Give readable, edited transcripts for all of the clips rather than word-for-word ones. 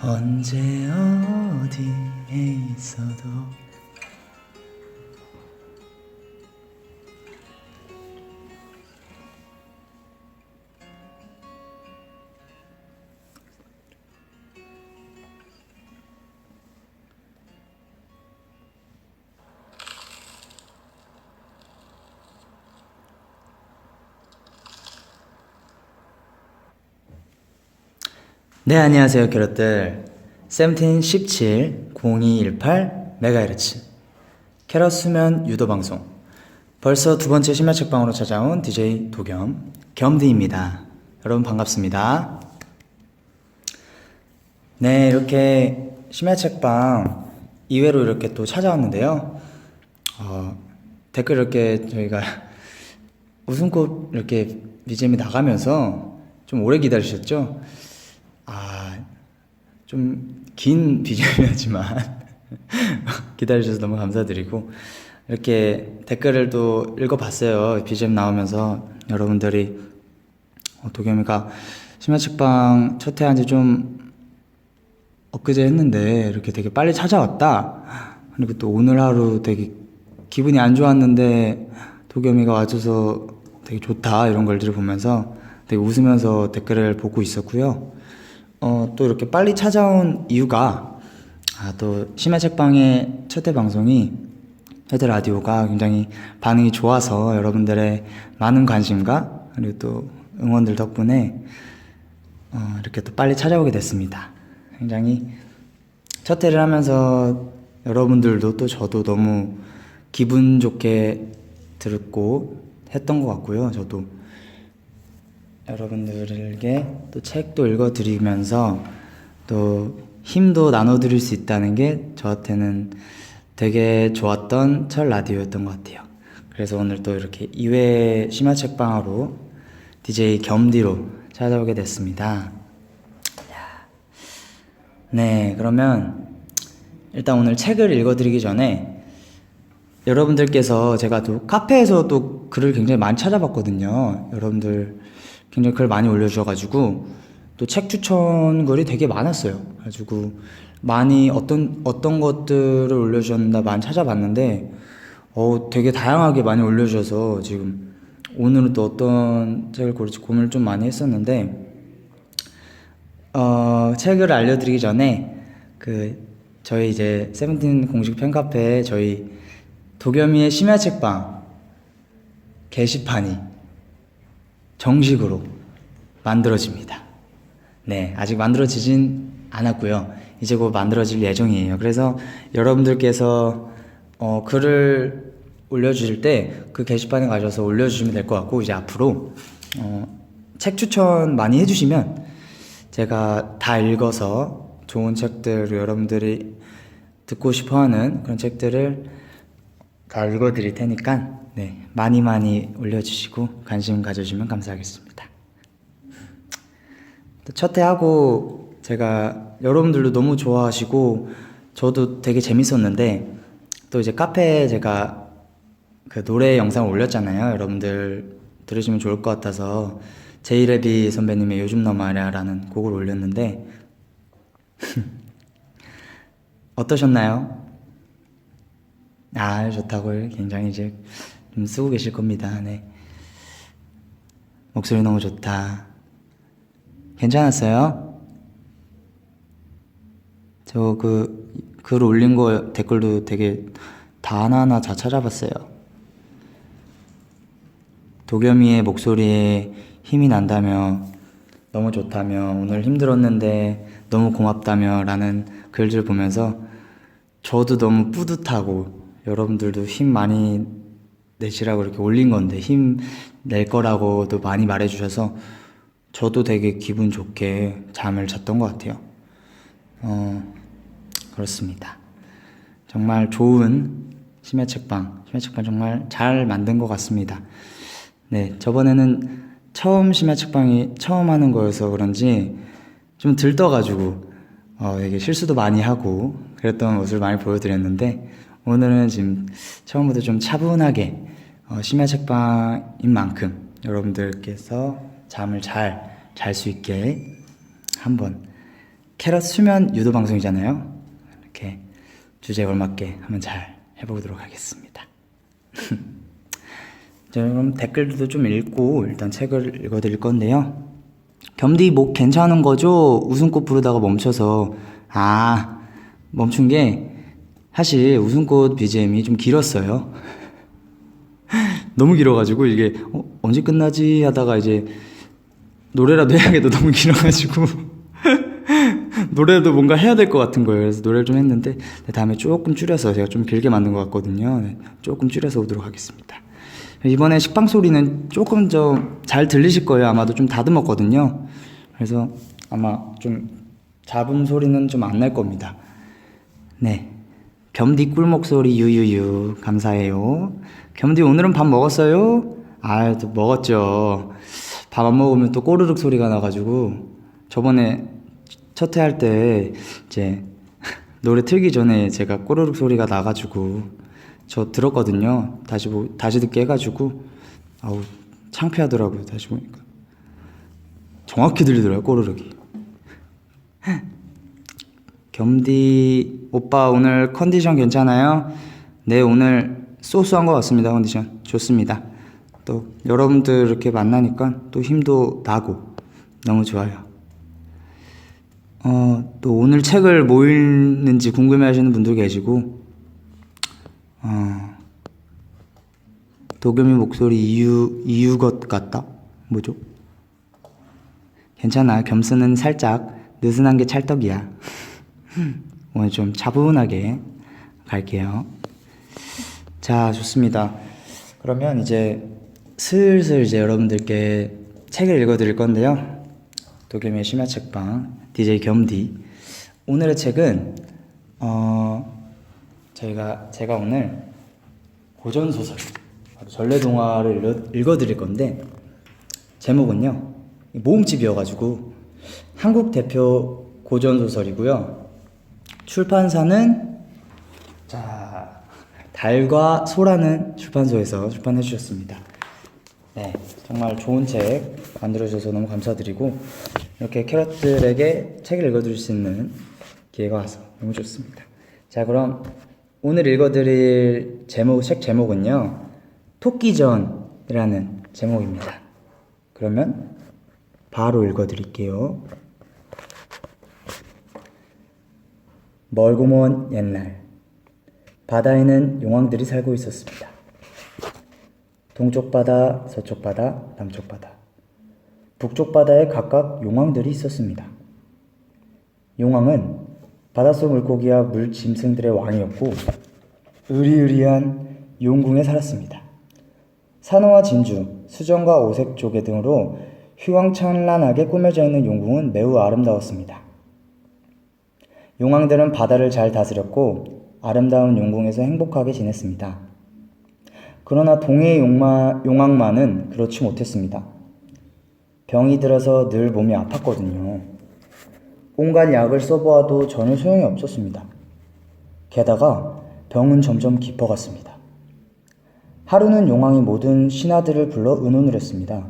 언제 어디에 있어도 네, 안녕하세요, 캐럿들. 1717 0218 MHz 캐럿 수면 유도 방송. 벌써 두 번째 심야 책방으로 찾아온 DJ 도겸 겸디입니다. 여러분 반갑습니다. 네, 이렇게 심야 책방 2회로 이렇게 또 찾아왔는데요. 댓글 이렇게 저희가 웃음꽃 이렇게 BGM이 나가면서 좀 오래 기다리셨죠? 좀 긴 BGM이었지만 기다려주셔서 너무 감사드리고, 이렇게 댓글을 또 읽어봤어요. BGM 나오면서 여러분들이 도겸이가 심야책방 첫 회 한지 좀 엊그제 했는데 이렇게 되게 빨리 찾아왔다, 그리고 또 오늘 하루 되게 기분이 안 좋았는데 도겸이가 와줘서 되게 좋다, 이런 걸들을 보면서 되게 웃으면서 댓글을 보고 있었고요. 또 이렇게 빨리 찾아온 이유가 또 심야책방의 첫 회 방송이, 첫 회 라디오가 굉장히 반응이 좋아서 여러분들의 많은 관심과 그리고 또 응원들 덕분에 이렇게 또 빨리 찾아오게 됐습니다. 굉장히 첫 회를 하면서 여러분들도 또 저도 너무 기분 좋게 들었고 했던 것 같고요. 저도 여러분들에게 또 책도 읽어드리면서 또 힘도 나눠드릴 수 있다는 게 저한테는 되게 좋았던 첫 라디오였던 것 같아요. 그래서 오늘 또 이렇게 2회 심야책방으로 DJ 겸디로 찾아오게 됐습니다. 네, 그러면 일단 오늘 책을 읽어드리기 전에 여러분들께서, 제가 또 카페에서 또 글을 굉장히 많이 찾아봤거든요. 여러분들 굉장히 글 많이 올려주셔가지고 또 책 추천 글이 되게 많았어요. 그래가지고 많이 어떤 것들을 올려주셨나 많이 찾아봤는데 되게 다양하게 많이 올려주셔서 지금 오늘은 또 어떤 책을 고를지 고민을 좀 많이 했었는데, 책을 알려드리기 전에 저희 이제 세븐틴 공식 팬카페에 저희 도겸이의 심야책방 게시판이 정식으로 만들어집니다. 네, 아직 만들어지진 않았고요. 이제 곧 만들어질 예정이에요. 그래서 여러분들께서 글을 올려주실 때 그 게시판에 가셔서 올려주시면 될 것 같고, 이제 앞으로 책 추천 많이 해주시면 제가 다 읽어서 좋은 책들, 여러분들이 듣고 싶어하는 그런 책들을 다 읽어드릴 테니까 네, 많이 올려주시고 관심 가져주시면 감사하겠습니다. 첫 회 하고 제가 여러분들도 너무 좋아하시고 저도 되게 재밌었는데, 또 이제 카페에 제가 그 노래 영상을 올렸잖아요. 여러분들 들으시면 좋을 것 같아서 제이레비 선배님의 요즘 너 말야 라는 곡을 올렸는데 어떠셨나요? 좋다고요? 굉장히 이제 좀 쓰고 계실 겁니다. 네. 목소리 너무 좋다. 괜찮았어요? 저 글 올린 거 댓글도 되게 다 하나하나 다 찾아봤어요. 도겸이의 목소리에 힘이 난다며, 너무 좋다며, 오늘 힘들었는데 너무 고맙다며 라는 글들 보면서 저도 너무 뿌듯하고, 여러분들도 힘 많이 내시라고 이렇게 올린 건데 힘 낼 거라고도 많이 말해주셔서 저도 되게 기분 좋게 잠을 잤던 것 같아요. 그렇습니다. 정말 좋은 심야책방 정말 잘 만든 것 같습니다. 네, 저번에는 처음 심야책방이 처음 하는 거여서 그런지 좀 들떠가지고 되게 실수도 많이 하고 그랬던 모습을 많이 보여드렸는데, 오늘은 지금 처음부터 좀 차분하게 심야책방인 만큼 여러분들께서 잠을 잘 수 있게 한번 캐럿 수면 유도 방송이잖아요. 이렇게 주제에 걸맞게 한번 잘 해보도록 하겠습니다. 자, 그럼 댓글도 좀 읽고 일단 책을 읽어드릴 건데요. 겸디 목 괜찮은 거죠? 웃음꽃 부르다가 멈춰서. 멈춘 게 사실 웃음꽃 BGM이 좀 길었어요. 너무 길어가지고 이게 언제 끝나지 하다가 이제 노래라도 해야겠다. 너무 길어가지고 노래도 뭔가 해야 될 것 같은 거예요. 그래서 노래를 좀 했는데 다음에 조금 줄여서, 제가 좀 길게 만든 것 같거든요. 네, 조금 줄여서 오도록 하겠습니다. 이번에 식빵 소리는 조금 좀 잘 들리실 거예요. 아마도 좀 다듬었거든요. 그래서 아마 좀 잡음 소리는 좀 안 날 겁니다. 네, 겸디 꿀 목소리 유유유 감사해요. 겸디 오늘은 밥 먹었어요? 또 먹었죠. 밥 안 먹으면 또 꼬르륵 소리가 나가지고 저번에 첫 회 할 때 이제 노래 틀기 전에 제가 꼬르륵 소리가 나가지고 저 들었거든요. 다시 듣게 해가지고 창피하더라고요. 다시 보니까 정확히 들리더라고요. 꼬르륵이. 겸디 오빠 오늘 컨디션 괜찮아요? 네, 오늘 소소한 것 같습니다. 컨디션 좋습니다. 또 여러분들 이렇게 만나니까 또 힘도 나고 너무 좋아요. 또 오늘 책을 뭐 읽는지 궁금해 하시는 분도 계시고, 도겸이 목소리 이유 것 같다? 뭐죠? 괜찮아. 겸스는 살짝 느슨한 게 찰떡이야. 오늘 좀 차분하게 갈게요. 자, 좋습니다. 그러면 이제 슬슬 이제 여러분들께 책을 읽어드릴 건데요. 도겸이의 심야책방 DJ 겸디. 오늘의 책은 제가 오늘 고전소설 전래동화를 읽어드릴 건데, 제목은요 모음집이어가지고 한국 대표 고전소설이고요. 출판사는 달과 소라는 출판소에서 출판해 주셨습니다. 네, 정말 좋은 책 만들어주셔서 너무 감사드리고, 이렇게 캐럿들에게 책을 읽어드릴 수 있는 기회가 와서 너무 좋습니다. 자, 그럼 오늘 읽어드릴 책 제목은요 토끼전이라는 제목입니다. 그러면 바로 읽어드릴게요. 멀고 먼 옛날, 바다에는 용왕들이 살고 있었습니다. 동쪽 바다, 서쪽 바다, 남쪽 바다, 북쪽 바다에 각각 용왕들이 있었습니다. 용왕은 바닷속 물고기와 물짐승들의 왕이었고 으리으리한 용궁에 살았습니다. 산호와 진주, 수정과 오색 조개 등으로 휘황찬란하게 꾸며져 있는 용궁은 매우 아름다웠습니다. 용왕들은 바다를 잘 다스렸고 아름다운 용궁에서 행복하게 지냈습니다. 그러나 동해의 용왕만은 그렇지 못했습니다. 병이 들어서 늘 몸이 아팠거든요. 온갖 약을 써보아도 전혀 소용이 없었습니다. 게다가 병은 점점 깊어갔습니다. 하루는 용왕이 모든 신하들을 불러 의논을 했습니다.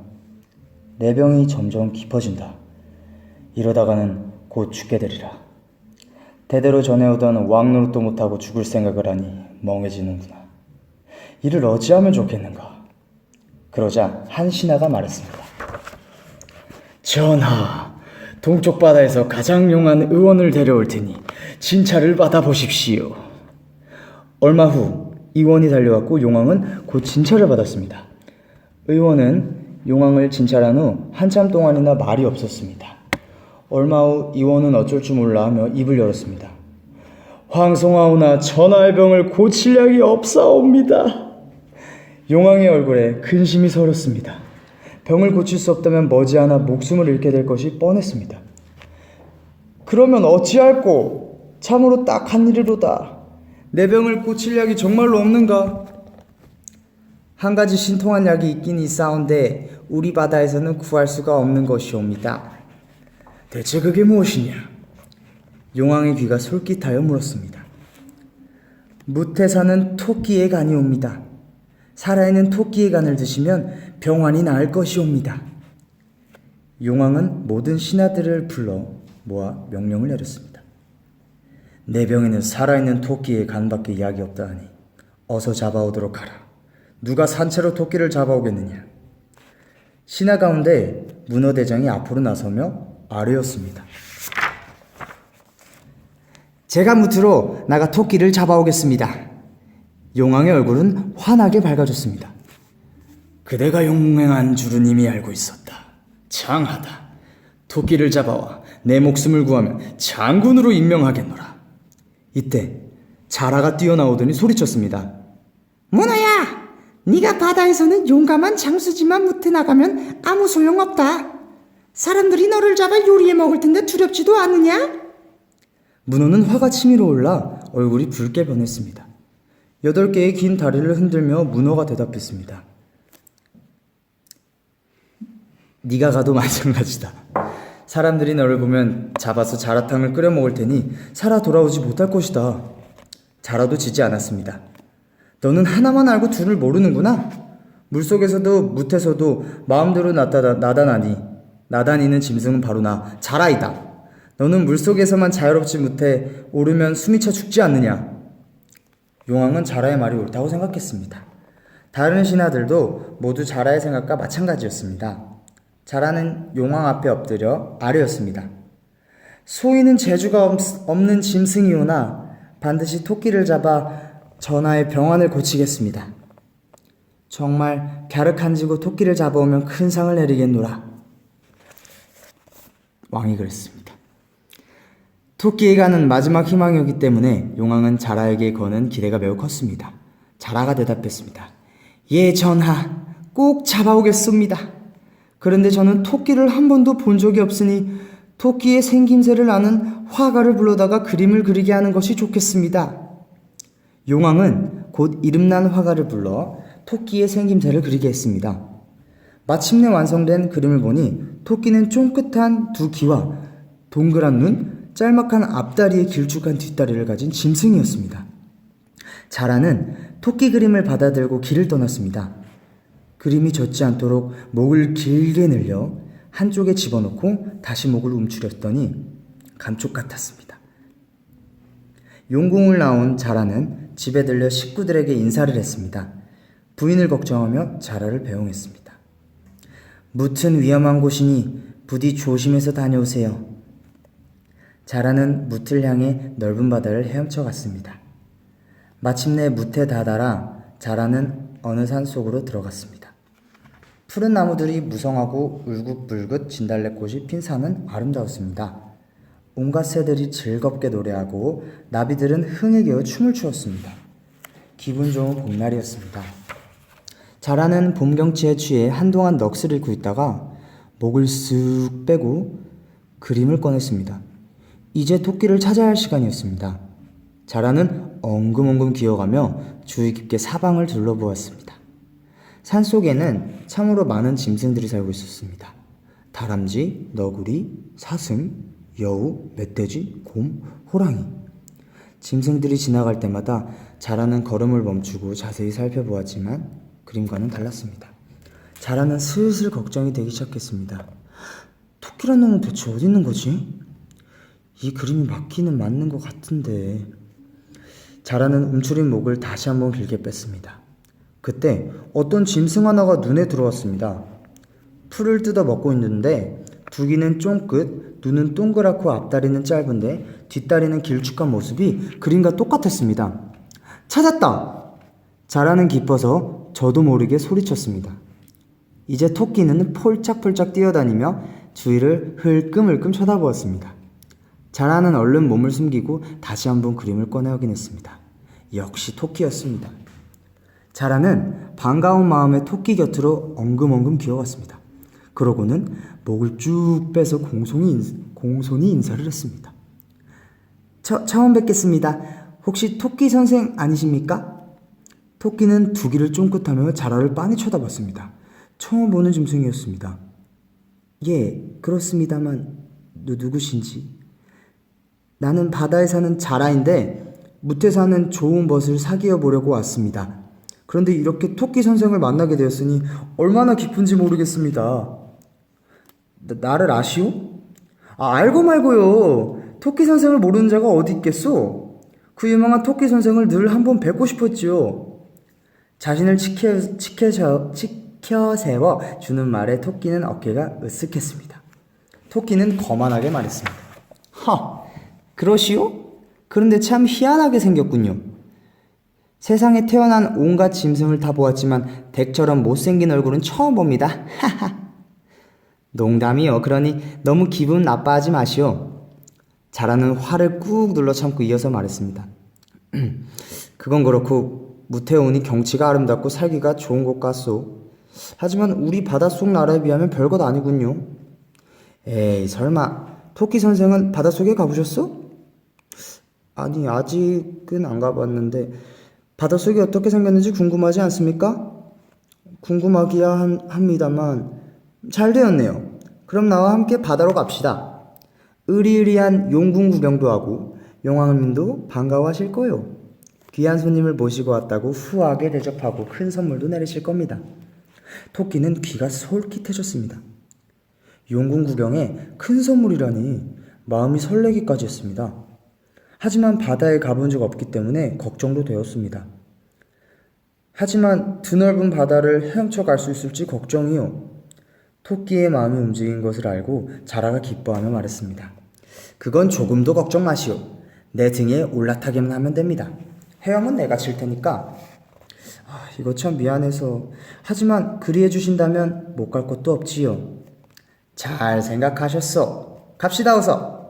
내 병이 점점 깊어진다. 이러다가는 곧 죽게 되리라. 대대로 전해오던 왕 노릇도 못하고 죽을 생각을 하니 멍해지는구나. 이를 어찌하면 좋겠는가. 그러자 한 신하가 말했습니다. 전하, 동쪽 바다에서 가장 용한 의원을 데려올 테니 진찰을 받아보십시오. 얼마 후 의원이 달려왔고 용왕은 곧 진찰을 받았습니다. 의원은 용왕을 진찰한 후 한참 동안이나 말이 없었습니다. 얼마 후 의원은 어쩔 줄 몰라 하며 입을 열었습니다. 황송하오나 전하의 병을 고칠 약이 없사옵니다. 용왕의 얼굴에 근심이 서렸습니다. 병을 고칠 수 없다면 머지않아 목숨을 잃게 될 것이 뻔했습니다. 그러면 어찌할꼬? 참으로 딱 한 일이로다. 내 병을 고칠 약이 정말로 없는가? 한 가지 신통한 약이 있긴 있사온데 우리 바다에서는 구할 수가 없는 것이옵니다. 대체 그게 무엇이냐? 용왕의 귀가 솔깃하여 물었습니다. 무태 사는 토끼의 간이옵니다. 살아있는 토끼의 간을 드시면 병환이 나을 것이옵니다. 용왕은 모든 신하들을 불러 모아 명령을 내렸습니다. 내 병에는 살아있는 토끼의 간밖에 약이 없다 하니 어서 잡아오도록 하라. 누가 산채로 토끼를 잡아오겠느냐. 신하 가운데 문어대장이 앞으로 나서며 아뢰었습니다. 제가 무트로 나가 토끼를 잡아오겠습니다. 용왕의 얼굴은 환하게 밝아졌습니다. 그대가 용맹한 줄은 이미 알고 있었다. 장하다. 토끼를 잡아와 내 목숨을 구하면 장군으로 임명하겠노라. 이때 자라가 뛰어나오더니 소리쳤습니다. 문어야! 네가 바다에서는 용감한 장수지만 무태 나가면 아무 소용없다. 사람들이 너를 잡아 요리해 먹을 텐데 두렵지도 않느냐? 문어는 화가 치밀어 올라 얼굴이 붉게 변했습니다. 8개의 긴 다리를 흔들며 문어가 대답했습니다. 네가 가도 마찬가지다. 사람들이 너를 보면 잡아서 자라탕을 끓여 먹을 테니 살아 돌아오지 못할 것이다. 자라도 지지 않았습니다. 너는 하나만 알고 둘을 모르는구나. 물속에서도 무태서도 마음대로 나다니는 짐승은 바로 나 자라이다. 너는 물속에서만 자유롭지 못해 오르면 숨이 차 죽지 않느냐. 용왕은 자라의 말이 옳다고 생각했습니다. 다른 신하들도 모두 자라의 생각과 마찬가지였습니다. 자라는 용왕 앞에 엎드려 아뢰었습니다. 소인은 재주가 없는 짐승이오나 반드시 토끼를 잡아 전하의 병환을 고치겠습니다. 정말 갸륵한지고 토끼를 잡아오면 큰 상을 내리겠노라. 왕이 그랬습니다. 토끼에 가는 마지막 희망이었기 때문에 용왕은 자라에게 거는 기대가 매우 컸습니다. 자라가 대답했습니다. 예, 전하, 꼭 잡아오겠습니다. 그런데 저는 토끼를 한 번도 본 적이 없으니 토끼의 생김새를 아는 화가를 불러다가 그림을 그리게 하는 것이 좋겠습니다. 용왕은 곧 이름난 화가를 불러 토끼의 생김새를 그리게 했습니다. 마침내 완성된 그림을 보니 토끼는 쫑긋한 두 귀와 동그란 눈, 짤막한 앞다리에 길쭉한 뒷다리를 가진 짐승이었습니다. 자라는 토끼 그림을 받아들고 길을 떠났습니다. 그림이 젖지 않도록 목을 길게 늘려 한쪽에 집어넣고 다시 목을 움츠렸더니 감쪽 같았습니다. 용궁을 나온 자라는 집에 들려 식구들에게 인사를 했습니다. 부인을 걱정하며 자라를 배웅했습니다. 무튼 위험한 곳이니 부디 조심해서 다녀오세요. 자라는 무틀 향해 넓은 바다를 헤엄쳐 갔습니다. 마침내 무태 다다라 자라는 어느 산 속으로 들어갔습니다. 푸른 나무들이 무성하고 울긋불긋 진달래꽃이 핀 산은 아름다웠습니다. 온갖 새들이 즐겁게 노래하고 나비들은 흥에 겨워 춤을 추었습니다. 기분 좋은 봄날이었습니다. 자라는 봄 경치에 취해 한동안 넋을 잃고 있다가 목을 쓱 빼고 그림을 꺼냈습니다. 이제 토끼를 찾아야 할 시간이었습니다. 자라는 엉금엉금 기어가며 주의 깊게 사방을 둘러보았습니다. 산속에는 참으로 많은 짐승들이 살고 있었습니다. 다람쥐, 너구리, 사슴, 여우, 멧돼지, 곰, 호랑이. 짐승들이 지나갈 때마다 자라는 걸음을 멈추고 자세히 살펴보았지만 그림과는 달랐습니다. 자라는 슬슬 걱정이 되기 시작했습니다. 토끼란 놈은 대체 어디 있는 거지? 이 그림이 맞기는 맞는 것 같은데. 자라는 움츠린 목을 다시 한번 길게 뺐습니다. 그때 어떤 짐승 하나가 눈에 들어왔습니다. 풀을 뜯어 먹고 있는데 두 귀는 쫑긋, 눈은 동그랗고 앞다리는 짧은데 뒷다리는 길쭉한 모습이 그림과 똑같았습니다. 찾았다! 자라는 기뻐서 저도 모르게 소리쳤습니다. 이제 토끼는 폴짝폴짝 뛰어다니며 주위를 흘끔흘끔 쳐다보았습니다. 자라는 얼른 몸을 숨기고 다시 한번 그림을 꺼내 확인했습니다. 역시 토끼였습니다. 자라는 반가운 마음에 토끼 곁으로 엉금엉금 기어갔습니다. 그러고는 목을 쭉 빼서 공손히 인사를 했습니다. 처음 뵙겠습니다. 혹시 토끼 선생 아니십니까? 토끼는 두 귀를 쫑긋하며 자라를 빤히 쳐다봤습니다. 처음 보는 짐승이었습니다. 예, 그렇습니다만 누구신지? 나는 바다에 사는 자라인데 무태 사는 좋은 벗을 사귀어 보려고 왔습니다. 그런데 이렇게 토끼 선생을 만나게 되었으니 얼마나 기쁜지 모르겠습니다. 나를 아시오? 알고 말고요. 토끼 선생을 모르는 자가 어디 있겠소? 그 유명한 토끼 선생을 늘 한번 뵙고 싶었지요. 자신을 치켜 세워 주는 말에 토끼는 어깨가 으쓱했습니다. 토끼는 거만하게 말했습니다. 그러시오? 그런데 참 희한하게 생겼군요. 세상에 태어난 온갖 짐승을 다 보았지만 댁처럼 못생긴 얼굴은 처음 봅니다. 농담이요. 그러니 너무 기분 나빠하지 마시오. 자라는 화를 꾹 눌러 참고 이어서 말했습니다. 그건 그렇고 무태우니 경치가 아름답고 살기가 좋은 곳 같소. 하지만 우리 바닷속 나라에 비하면 별것 아니군요. 에이, 설마 토끼 선생은 바닷속에 가보셨어? 아니, 아직은 안 가봤는데 바닷속이 어떻게 생겼는지 궁금하지 않습니까? 궁금하기야 합니다만 잘 되었네요. 그럼 나와 함께 바다로 갑시다. 으리으리한 용궁 구경도 하고 용왕님도 반가워하실 거요. 귀한 손님을 모시고 왔다고 후하게 대접하고 큰 선물도 내리실 겁니다. 토끼는 귀가 솔깃해졌습니다. 용궁 구경에 큰 선물이라니 마음이 설레기까지 했습니다. 하지만 바다에 가본 적 없기 때문에 걱정도 되었습니다. 하지만 드넓은 바다를 헤엄쳐 갈 수 있을지 걱정이요. 토끼의 마음이 움직인 것을 알고 자라가 기뻐하며 말했습니다. 그건 조금도 걱정 마시오. 내 등에 올라타기만 하면 됩니다. 헤엄은 내가 칠 테니까. 이거 참 미안해서. 하지만 그리해 주신다면 못 갈 곳도 없지요. 잘 생각하셨어. 갑시다 어서.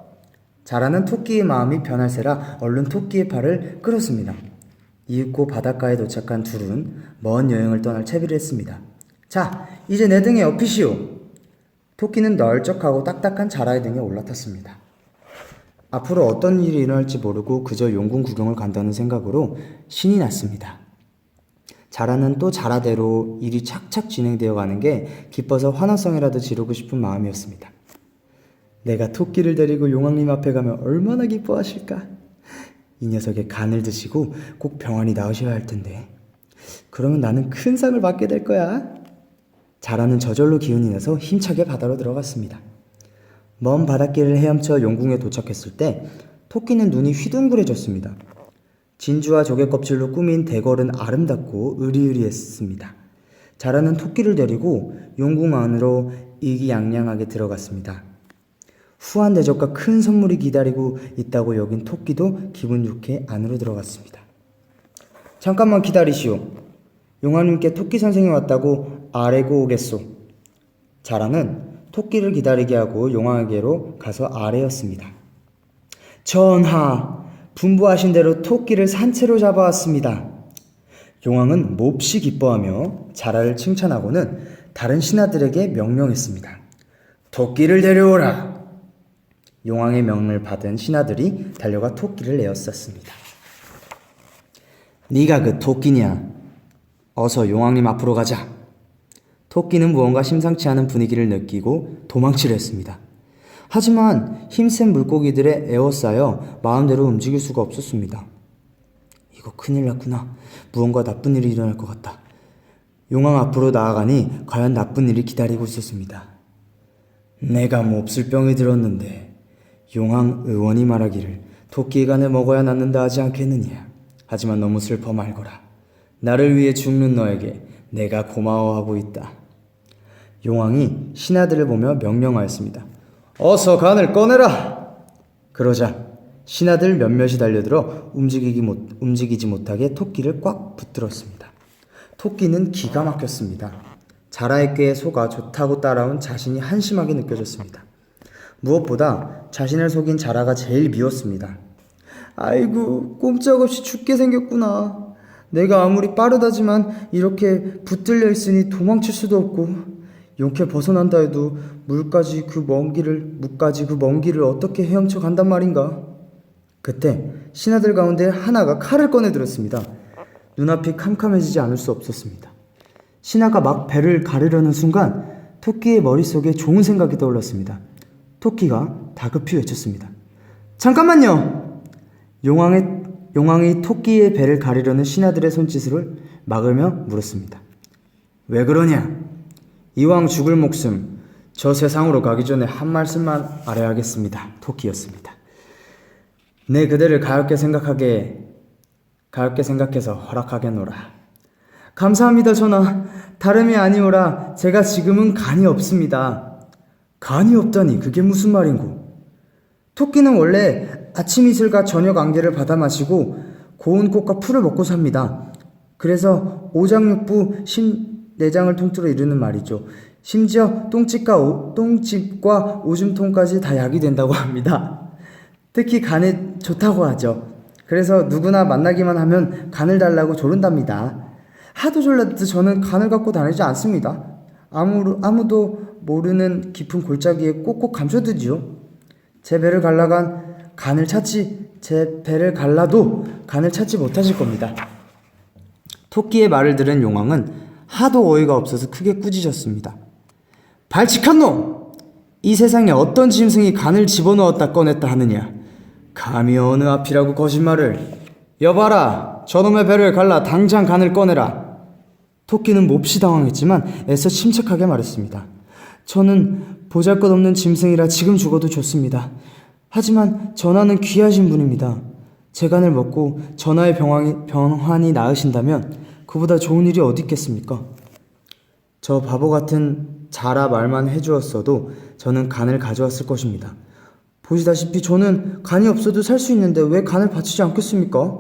자라는 토끼의 마음이 변할세라 얼른 토끼의 팔을 끌었습니다. 이윽고 바닷가에 도착한 둘은 먼 여행을 떠날 채비를 했습니다. 자, 이제 내 등에 업히시오. 토끼는 널쩍하고 딱딱한 자라의 등에 올라탔습니다. 앞으로 어떤 일이 일어날지 모르고 그저 용궁 구경을 간다는 생각으로 신이 났습니다. 자라는 또 자라대로 일이 착착 진행되어 가는 게 기뻐서 환호성이라도 지르고 싶은 마음이었습니다. 내가 토끼를 데리고 용왕님 앞에 가면 얼마나 기뻐하실까? 이 녀석의 간을 드시고 꼭 병원이 나으셔야 할 텐데. 그러면 나는 큰 상을 받게 될 거야. 자라는 저절로 기운이 나서 힘차게 바다로 들어갔습니다. 먼 바닷길을 헤엄쳐 용궁에 도착했을 때 토끼는 눈이 휘둥그레졌습니다. 진주와 조개 껍질로 꾸민 대궐은 아름답고 으리으리했습니다. 자라는 토끼를 데리고 용궁 안으로 이기양양하게 들어갔습니다. 후한 대접과 큰 선물이 기다리고 있다고 여긴 토끼도 기분 좋게 안으로 들어갔습니다. 잠깐만 기다리시오. 용왕님께 토끼 선생이 왔다고 아래고 오겠소. 자라는 토끼를 기다리게 하고 용왕에게로 가서 아래였습니다. 전하, 분부하신 대로 토끼를 산채로 잡아왔습니다. 용왕은 몹시 기뻐하며 자라를 칭찬하고는 다른 신하들에게 명령했습니다. 토끼를 데려오라. 용왕의 명을 받은 신하들이 달려가 토끼를 내어쌌습니다. 네가 그 토끼냐? 어서 용왕님 앞으로 가자. 토끼는 무언가 심상치 않은 분위기를 느끼고 도망치려 했습니다. 하지만 힘센 물고기들에 에워싸여 마음대로 움직일 수가 없었습니다. 이거 큰일 났구나. 무언가 나쁜 일이 일어날 것 같다. 용왕 앞으로 나아가니 과연 나쁜 일이 기다리고 있었습니다. 내가 몹쓸 병이 들었는데 용왕 의원이 말하기를 토끼의 간을 먹어야 낫는다 하지 않겠느냐. 하지만 너무 슬퍼 말거라. 나를 위해 죽는 너에게 내가 고마워하고 있다. 용왕이 신하들을 보며 명령하였습니다. 어서 간을 꺼내라. 그러자 신하들 몇몇이 달려들어 움직이지 못하게 토끼를 꽉 붙들었습니다. 토끼는 기가 막혔습니다. 자라의 꾀에 속아 좋다고 따라온 자신이 한심하게 느껴졌습니다. 무엇보다 자신을 속인 자라가 제일 미웠습니다. 아이고, 꼼짝없이 죽게 생겼구나. 내가 아무리 빠르다지만 이렇게 붙들려 있으니 도망칠 수도 없고 용케 벗어난다 해도 무까지 그 먼 길을 어떻게 헤엄쳐 간단 말인가. 그때 신하들 가운데 하나가 칼을 꺼내 들었습니다. 눈앞이 캄캄해지지 않을 수 없었습니다. 신하가 막 배를 가르려는 순간 토끼의 머릿속에 좋은 생각이 떠올랐습니다. 토끼가 다급히 외쳤습니다. 잠깐만요! 용왕이 토끼의 배를 가르려는 신하들의 손짓을 막으며 물었습니다. 왜 그러냐? 이왕 죽을 목숨 저 세상으로 가기 전에 한 말씀만 아뢰야겠습니다. 토끼였습니다. 내 그대를 가엾게 생각해서 허락하겠노라. 감사합니다, 전하. 다름이 아니오라 제가 지금은 간이 없습니다. 간이 없다니 그게 무슨 말인고? 토끼는 원래 아침 이슬과 저녁 안개를 받아 마시고 고운 꽃과 풀을 먹고 삽니다. 그래서 오장육부 내장을 통틀어 이루는 말이죠. 심지어 똥집과 오줌통까지 다 약이 된다고 합니다. 특히 간에 좋다고 하죠. 그래서 누구나 만나기만 하면 간을 달라고 조른답니다. 하도 졸라도 저는 간을 갖고 다니지 않습니다. 아무도 모르는 깊은 골짜기에 꼭꼭 감춰두지요. 제 배를 갈라도 간을 찾지 못하실 겁니다. 토끼의 말을 들은 용왕은 하도 어이가 없어서 크게 꾸짖었습니다. 발칙한 놈! 이 세상에 어떤 짐승이 간을 집어넣었다 꺼냈다 하느냐? 감히 어느 앞이라고 거짓말을. 여봐라, 저놈의 배를 갈라 당장 간을 꺼내라. 토끼는 몹시 당황했지만 애써 침착하게 말했습니다. 저는 보잘것없는 짐승이라 지금 죽어도 좋습니다. 하지만 전하는 귀하신 분입니다. 제 간을 먹고 전하의 병환이 나으신다면 그보다 좋은 일이 어디 있겠습니까? 저 바보 같은 자라 말만 해주었어도 저는 간을 가져왔을 것입니다. 보시다시피 저는 간이 없어도 살 수 있는데 왜 간을 바치지 않겠습니까?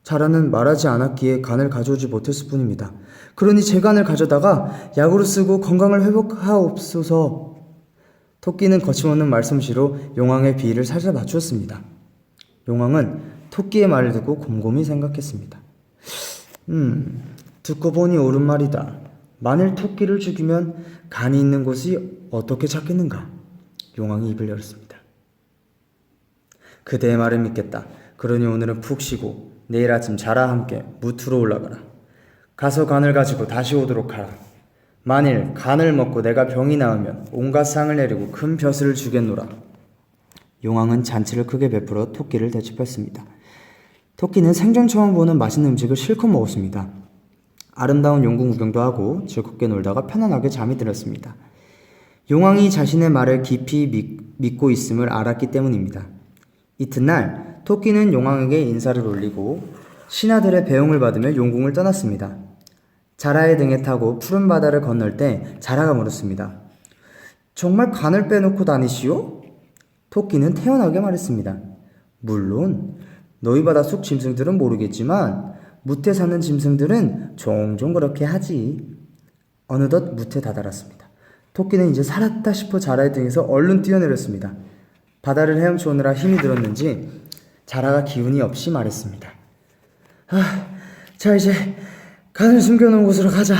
자라는 말하지 않았기에 간을 가져오지 못했을 뿐입니다. 그러니 제 간을 가져다가 약으로 쓰고 건강을 회복하옵소서. 토끼는 거침없는 말솜씨로 용왕의 비위를 살살 맞추었습니다. 용왕은 토끼의 말을 듣고 곰곰이 생각했습니다. 듣고 보니 옳은 말이다. 만일 토끼를 죽이면 간이 있는 곳이 어떻게 찾겠는가? 용왕이 입을 열었습니다. 그대의 말을 믿겠다. 그러니 오늘은 푹 쉬고 내일 아침 자라 함께 무트로 올라가라. 가서 간을 가지고 다시 오도록 하라. 만일 간을 먹고 내가 병이 나으면 온갖 상을 내리고 큰 벼슬을 주겠노라. 용왕은 잔치를 크게 베풀어 토끼를 대접했습니다. 토끼는 생전 처음 보는 맛있는 음식을 실컷 먹었습니다. 아름다운 용궁 구경도 하고 즐겁게 놀다가 편안하게 잠이 들었습니다. 용왕이 자신의 말을 깊이 믿고 있음을 알았기 때문입니다. 이튿날 토끼는 용왕에게 인사를 올리고 신하들의 배웅을 받으며 용궁을 떠났습니다. 자라의 등에 타고 푸른 바다를 건널 때 자라가 물었습니다. 정말 간을 빼놓고 다니시오? 토끼는 태연하게 말했습니다. 물론 너희 바다 속 짐승들은 모르겠지만 무태 사는 짐승들은 종종 그렇게 하지. 어느덧 무태 다다랐습니다. 토끼는 이제 살았다 싶어 자라의 등에서 얼른 뛰어내렸습니다. 바다를 헤엄쳐 오느라 힘이 들었는지 자라가 기운이 없이 말했습니다. 자 이제 간을 숨겨놓은 곳으로 가자.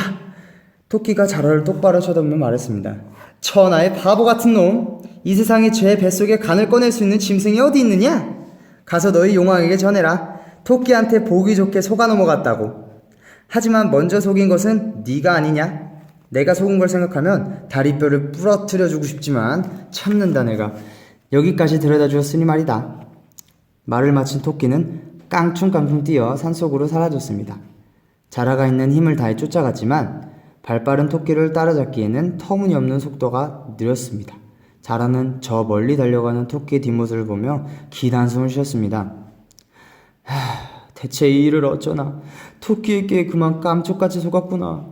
토끼가 자라를 똑바로 쳐다보며 말했습니다. 천하의 바보 같은 놈! 이 세상에 제 뱃속에 간을 꺼낼 수 있는 짐승이 어디 있느냐? 가서 너희 용왕에게 전해라. 토끼한테 보기 좋게 속아 넘어갔다고. 하지만 먼저 속인 것은 네가 아니냐? 내가 속은 걸 생각하면 다리뼈를 부러뜨려주고 싶지만 참는다 내가. 여기까지 데려다 주었으니 말이다. 말을 마친 토끼는 깡충깡충 뛰어 산속으로 사라졌습니다. 자라가 있는 힘을 다해 쫓아갔지만 발빠른 토끼를 따라잡기에는 터무니없는 속도가 느렸습니다. 자라는 저 멀리 달려가는 토끼의 뒷모습을 보며 긴 한숨을 쉬었습니다. 대체 이 일을 어쩌나. 토끼에게 그만 깜짝같이 속았구나.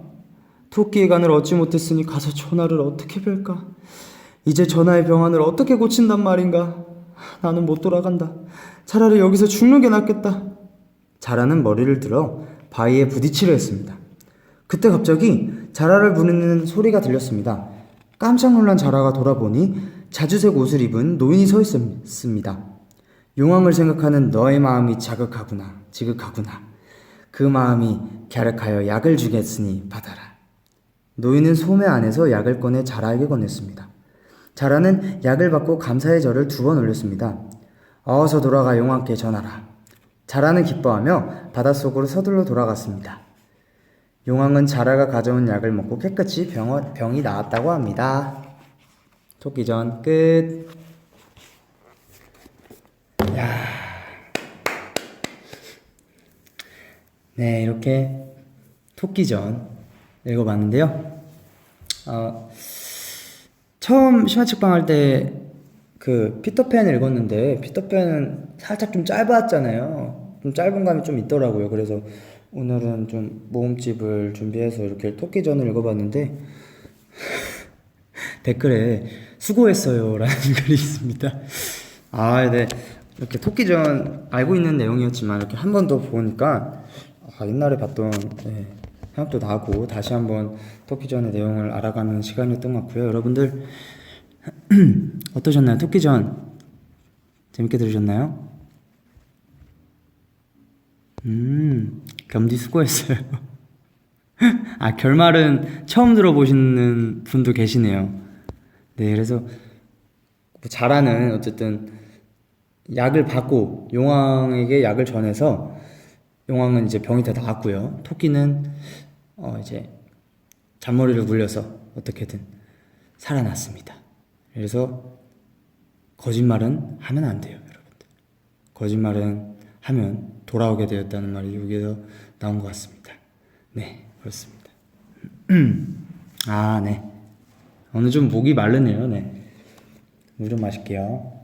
토끼의 간을 얻지 못했으니 가서 전하를 어떻게 뵐까? 이제 전하의 병환을 어떻게 고친단 말인가? 나는 못 돌아간다. 차라리 여기서 죽는 게 낫겠다. 자라는 머리를 들어 바위에 부딪히려 했습니다. 그때 갑자기 자라를 부르는 소리가 들렸습니다. 깜짝 놀란 자라가 돌아보니 자주색 옷을 입은 노인이 서 있습니다. 용왕을 생각하는 너의 마음이 지극하구나. 그 마음이 갸륵하여 약을 주겠으니 받아라. 노인은 소매 안에서 약을 꺼내 자라에게 건넸습니다. 자라는 약을 받고 감사의 절을 2번 올렸습니다. 어서 돌아가 용왕께 전하라. 자라는 기뻐하며 바닷속으로 서둘러 돌아갔습니다. 용왕은 자라가 가져온 약을 먹고 깨끗이 병이 나았다고 합니다. 토끼전 끝. 네, 이렇게 토끼전 읽어봤는데요. 처음 심야책방 할 때 그 피터팬을 읽었는데 피터팬은 살짝 좀 짧았잖아요. 좀 짧은 감이 좀 있더라고요. 그래서 오늘은 좀 모음집을 준비해서 이렇게 토끼전을 읽어봤는데 댓글에 수고했어요라는 글이 있습니다. 아, 네. 이렇게 토끼전 알고 있는 내용이었지만 이렇게 한 번 더 보니까 옛날에 봤던 생각도 나고 다시 한번 토끼전의 내용을 알아가는 시간이었던 것 같고요. 여러분들 어떠셨나요? 토끼전 재밌게 들으셨나요? 겸디 수고했어요. 아, 결말은 처음 들어보시는 분도 계시네요. 네, 그래서 뭐 자라는 어쨌든 약을 받고 용왕에게 약을 전해서 용왕은 이제 병이 다 나았고요. 토끼는 이제 잔머리를 굴려서 어떻게든 살아났습니다. 그래서 거짓말은 하면 안 돼요, 여러분들. 거짓말은 하면 돌아오게 되었다는 말이 여기서 나온 것 같습니다. 네, 그렇습니다. 아, 네. 오늘 좀 목이 마르네요. 네. 물 좀 마실게요.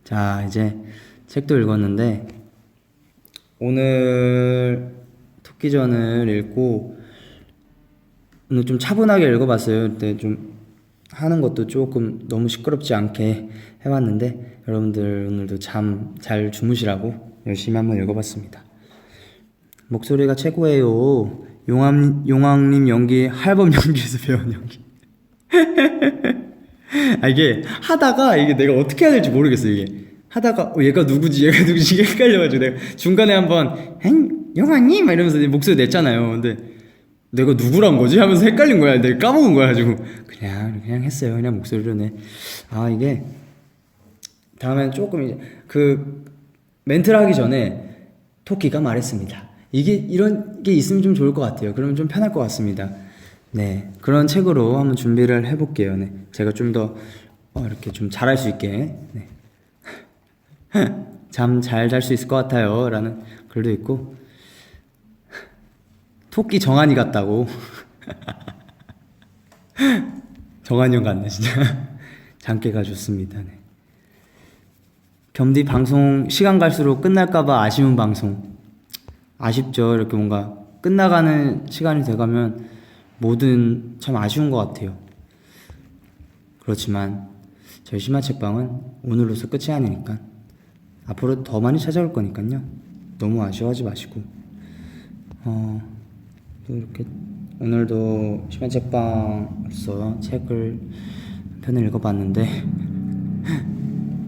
자, 이제 책도 읽었는데 오늘 토끼전을 읽고 오늘 좀 차분하게 읽어봤어요. 근데 좀 하는 것도 조금 너무 시끄럽지 않게 해봤는데 여러분들 오늘도 잠 잘 주무시라고 열심히 한번 읽어봤습니다. 목소리가 최고예요. 용왕님 연기 할범 연기에서 배운 연기. 이게 하다가 이게 내가 어떻게 해야 될지 모르겠어. 이게 하다가 얘가 누구지 이게 헷갈려가지고 내가 중간에 한번 용왕님 막 이러면서 목소리 냈잖아요. 근데 내가 누구란 거지 하면서 헷갈린 거야. 내가 까먹은 거야 가지고 그냥 했어요. 그냥 목소리로 내. 이게 다음엔 조금 이제 그 멘트를 하기 전에 토끼가 말했습니다. 이게 이런 게 있으면 좀 좋을 것 같아요. 그러면 좀 편할 것 같습니다. 네, 그런 책으로 한번 준비를 해볼게요. 네, 제가 좀 더 이렇게 좀 잘할 수 있게 네. 잠 잘 잘 수 있을 것 같아요 라는 글도 있고 토끼 정한이 같다고 정한이 형 같네 진짜. 장깨가 좋습니다. 네. 겸디 방송 시간 갈수록 끝날까봐 아쉬운 방송. 아쉽죠. 이렇게 뭔가 끝나가는 시간이 돼가면 뭐든 참 아쉬운 것 같아요. 그렇지만 저희 심야책방은 오늘로서 끝이 아니니까 앞으로 더 많이 찾아올 거니까요. 너무 아쉬워하지 마시고 또 이렇게 오늘도 심야책방으로서 책을 한 편을 읽어봤는데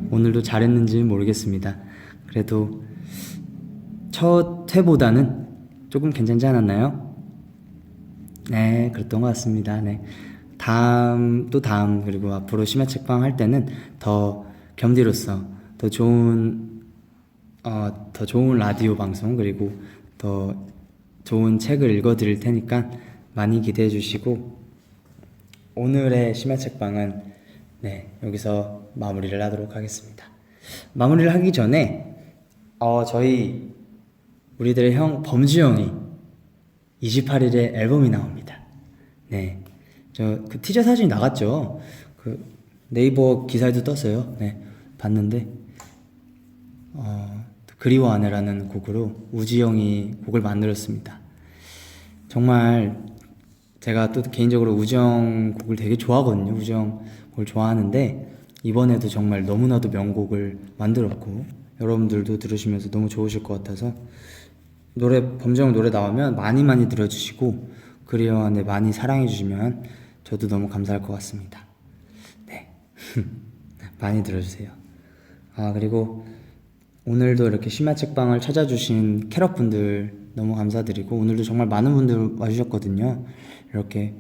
오늘도 잘했는지 모르겠습니다. 그래도 첫 회보다는 조금 괜찮지 않았나요? 네, 그랬던 것 같습니다. 네. 다음 그리고 앞으로 심야책방 할 때는 더 겸디로서 더 좋은 라디오 방송 그리고 더 좋은 책을 읽어드릴 테니까 많이 기대해 주시고 오늘의 심야책방은 네, 여기서 마무리를 하도록 하겠습니다. 마무리를 하기 전에 저희 우리들의 형 범주 형이 28일에 앨범이 나옵니다. 네, 저 그 티저 사진이 나갔죠. 그 네이버 기사에도 떴어요. 네, 봤는데 그리워 안해라는 곡으로 우지 형이 곡을 만들었습니다. 정말 제가 또 개인적으로 우지 형 곡을 되게 좋아하거든요. 우지 형 곡을 좋아하는데 이번에도 정말 너무나도 명곡을 만들었고 여러분들도 들으시면서 너무 좋으실 것 같아서 범주 형 노래 나오면 많이 들어주시고 그리워 안해 많이 사랑해 주시면 저도 너무 감사할 것 같습니다. 네. 많이 들어주세요. 그리고 오늘도 이렇게 심야책방을 찾아주신 캐럿분들 너무 감사드리고 오늘도 정말 많은 분들 와주셨거든요. 이렇게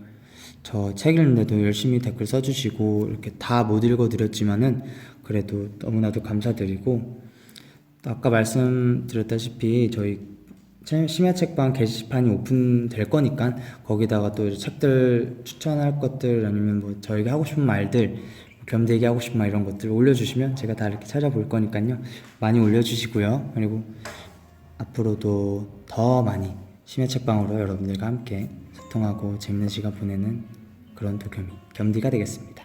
저 책 읽는데도 열심히 댓글 써주시고 이렇게 다 못 읽어드렸지만은 그래도 너무나도 감사드리고 또 아까 말씀드렸다시피 저희 심야책방 게시판이 오픈될 거니까 거기다가 또 책들 추천할 것들 아니면 뭐 저희가 하고 싶은 말들 겸대기 하고 싶은 말 이런 것들 올려주시면 제가 다 이렇게 찾아볼 거니까요. 많이 올려주시고요. 그리고 앞으로도 더 많이 심야 책방으로 여러분들과 함께 소통하고 재밌는 시간 보내는 그런 도겸이 겸디가 되겠습니다.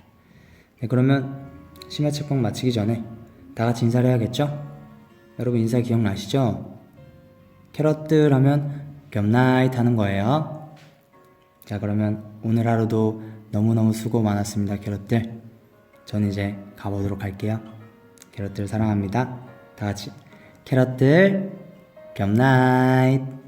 네, 그러면 심야 책방 마치기 전에 다 같이 인사를 해야겠죠? 여러분 인사 기억나시죠? 캐럿들 하면 겸나잇 하는 거예요. 자, 그러면 오늘 하루도 너무너무 수고 많았습니다, 캐럿들. 전 이제 가보도록 할게요. 캐럿들 사랑합니다. 다 같이 캐럿들 겸나잇.